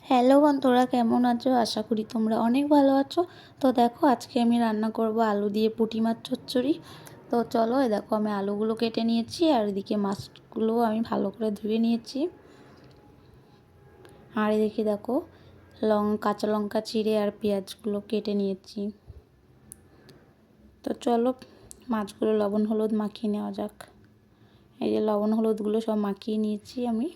Hello বন্ধুরা, কেমন আছো? আশা করি তোমরা অনেক ভালো আছো। তো দেখো, আজকে আমি রান্না করব আলু দিয়ে পুঁটি মাছ চচ্চড়ি। তো চলো, দেখো আমি আলুগুলো কেটে নিয়েছি আর এদিকে মাছগুলো আমি ভালো করে ধুয়ে নিয়েছি। আর এদিকে দেখো কাঁচা লঙ্কা চিড়ে আর পেঁয়াজগুলো কেটে নিয়েছি। তো চলো মাছগুলো লবণ হলুদ মাখিয়ে নেওয়া যাক। এই যে লবণ হলুদগুলো সব মাখিয়ে নিয়েছি আমি।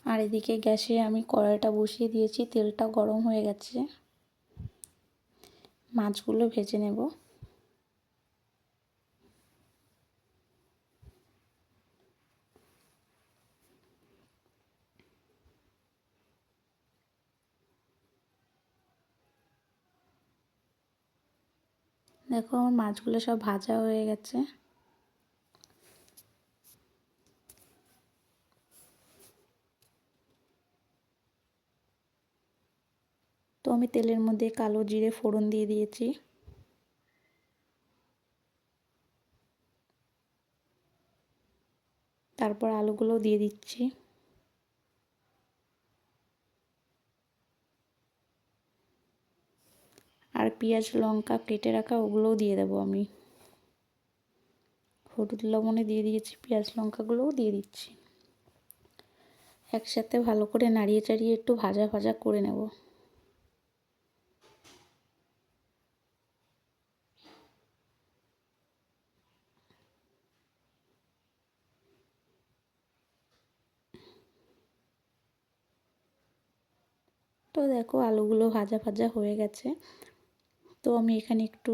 আর এদিকে গ্যাসে আমি কড়াইটা বসিয়ে দিয়েছি, তেলটা গরম হয়ে গেছে। মাছগুলো ভেজে নেব। দেখো আমার মাছগুলো সব ভাজা হয়ে গেছে। তো আমি তেলের মধ্যে কালো জিরে ফোড়ন দিয়ে দিয়েছি। তারপর আলুগুলো দিয়ে দিচ্ছি। আর পেঁয়াজ লঙ্কা কেটে রাখা ওগুলোও দিয়ে দেবো আমি। হলুদ লবণে দিয়ে দিয়েছি, পেঁয়াজ লঙ্কাগুলোও দিয়ে দিচ্ছি। একসাথে ভালো করে নাড়িয়ে চাড়িয়ে একটু ভাজা ভাজা করে নেব। তো দেখো আলুগুলো ভাজা ভাজা হয়ে গেছে। তো আমি এখানে একটু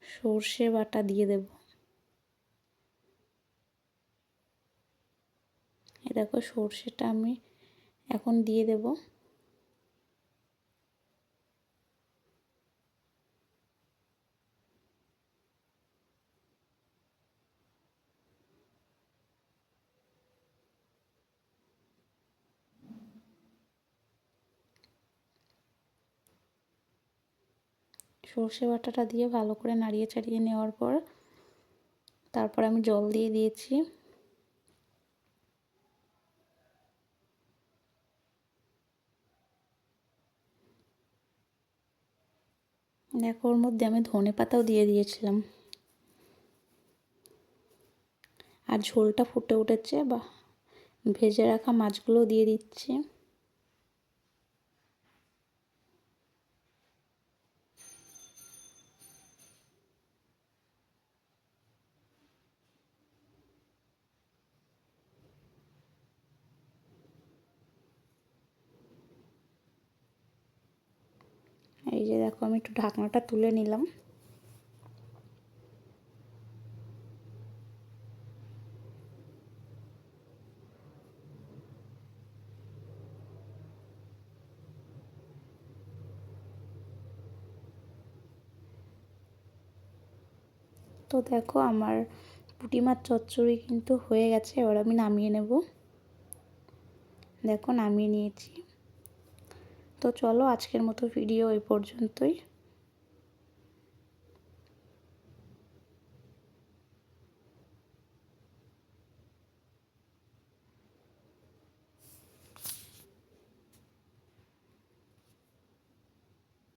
সর্ষে বাটা দিয়ে দেব। এই দেখো সর্ষেটা আমি এখন দিয়ে দেব। সর্ষে বাটাটা দিয়ে ভালো করে নাড়িয়ে চাড়িয়ে নেওয়ার পর তারপর আমি জল দিয়ে দিয়েছি। দেখো ওর মধ্যে আমি ধনে পাতাও দিয়ে দিয়েছিলাম। আর ঝোলটা ফুটে উঠেছে, বা ভেজে রাখা মাছগুলো দিয়ে দিচ্ছি। এই যে দেখো আমি একটু ঢাকনাটা তুলে নিলাম। তো দেখো আমার পুঁটি মাছ চচ্চড়ি কিন্তু হয়ে গেছে। এবার আমি নামিয়ে নেব। দেখো নামিয়ে নিয়েছি। তো চলো আজকের মতো ভিডিও এই পর্যন্তই।